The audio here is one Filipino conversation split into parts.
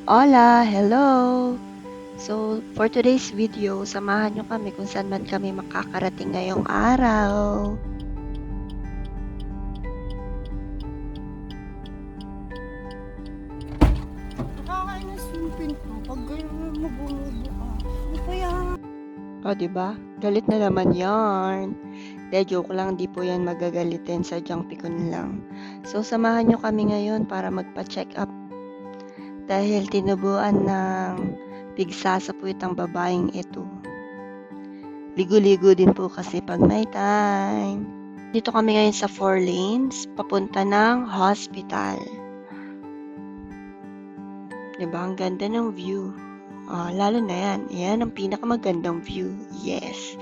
Hola! Hello! So, for today's video, samahan nyo kami kung saan man kami makakarating ngayong araw. Nakakainis yung pinto pag gano'n mo bumubukas. Ano pa yan? O, diba? Galit na naman yarn. De, joke lang, di po yan magagalitin, sadyang pikon lang. So, samahan nyo kami ngayon para magpa-check up. Dahil tinubuan ng pigsasa po itang babaeng ito. Ligo-ligo din po kasi pag may time. Dito kami ngayon sa 4 lanes, papunta ng hospital. Diba? Ang ganda ng view. Lalo na yan. Yan ang pinakamagandang view. Yes.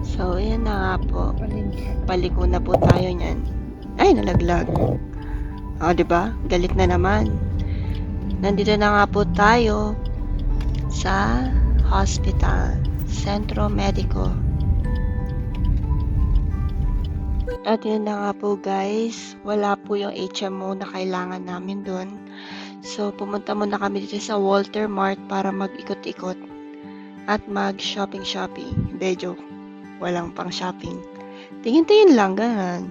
So, yan na nga po. Paliko na po tayo niyan. Ay, nalaglag. Diba? Galit na naman. Nandito na nga po tayo sa hospital. Centro Medico. At yun na nga po guys. Wala po yung HMO na kailangan namin doon. So, pumunta muna kami dito sa Walter Mart para mag-ikot-ikot at mag-shopping-shopping. Hindi, joke. Walang pang shopping. Tingin-tingin lang, ganun.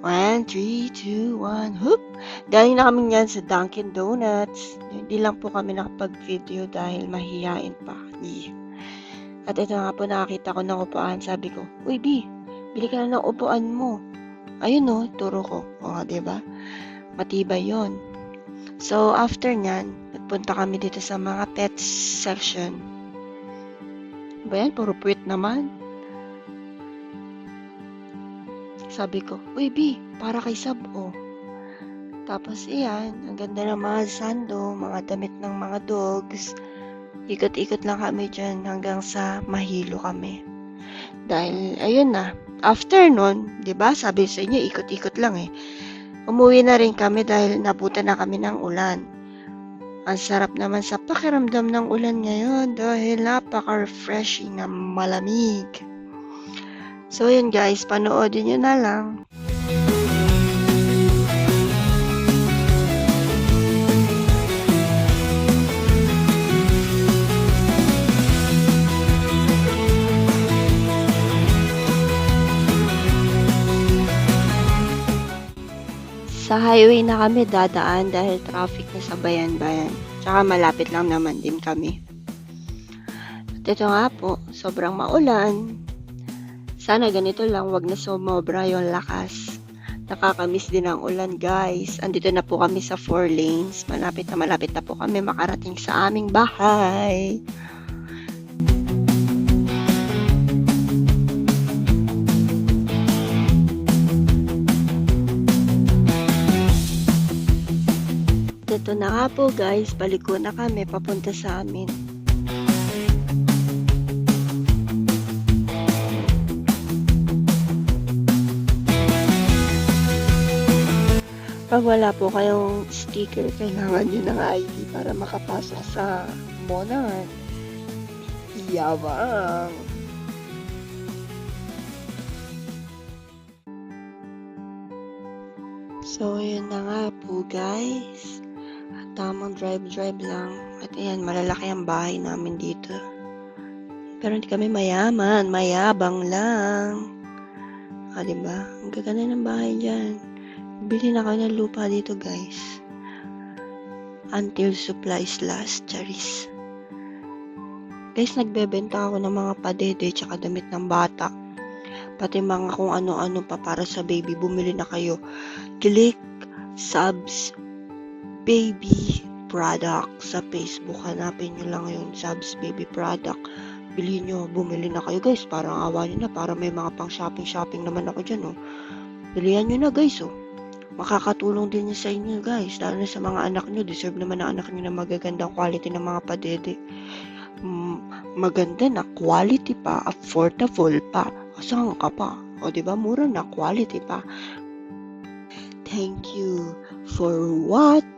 1, 3, 2, 1, hoop! Galing na kami yan sa Dunkin Donuts. Hindi lang po kami nakapag-video dahil mahihain pa. Yeah. At ito nga po, nakakita ko ng upuan. Sabi ko, uy, B, bili ka na ng upuan mo. Ayun o, turo ko. Diba? Matibay yon. So, after nyan, nagpunta kami dito sa mga pets section. Ba yan? Puro puwit naman. Sabi ko, uy B, para kay Sab, Tapos iyan, ang ganda ng mga sando, mga damit ng mga dogs. Ikot-ikot lang kami dyan hanggang sa mahilo kami. Dahil, ayun na, after nun, diba, sabi sa inyo, ikot-ikot lang Umuwi na rin kami dahil nabutan na kami ng ulan. Ang sarap naman sa pakiramdam ng ulan ngayon dahil napaka-refreshing na malamig. So yun guys, panoodin nyo na lang. Sa highway na kami dadaan dahil traffic na sa bayan-bayan. Tsaka malapit lang naman din kami. At ito nga po, sobrang maulan. Sana ganito lang, wag na sumobra yung lakas. Nakakamiss din ang ulan guys. Andito na po kami sa 4 lanes. Malapit na po kami makarating sa aming bahay. Ito na nga po guys, paliko na kami papunta sa amin. Pag wala po kayong sticker, kailangan nyo ng ID para makapasok sa Monarch. Yabang! So, yun na nga po guys. Tamang drive lang. At ayan, malalaki ang bahay namin dito. Pero hindi kami mayaman, mayabang lang. Diba? Ang gaganda ng bahay dyan. Bili na kayo ng lupa dito guys. Until supplies last, charis. Guys, nagbebenta ako ng mga padede tsaka damit ng bata. Pati mga kung ano-ano pa para sa baby, bumili na kayo. Click subs baby product sa Facebook. Hanapin nyo lang yung Subs Baby Product. Bili nyo, bumili na kayo guys. Parang awa nyo na, para may mga pang shopping naman ako dyan Bilihan nyo na guys Makakatulong din sa inyo guys. Lalo na sa mga anak nyo. Deserve naman ang anak nyo na magagandang quality ng mga padede. Maganda na quality pa, affordable pa. Saan ka pa? Diba? Mura na, quality pa. Thank you for watching.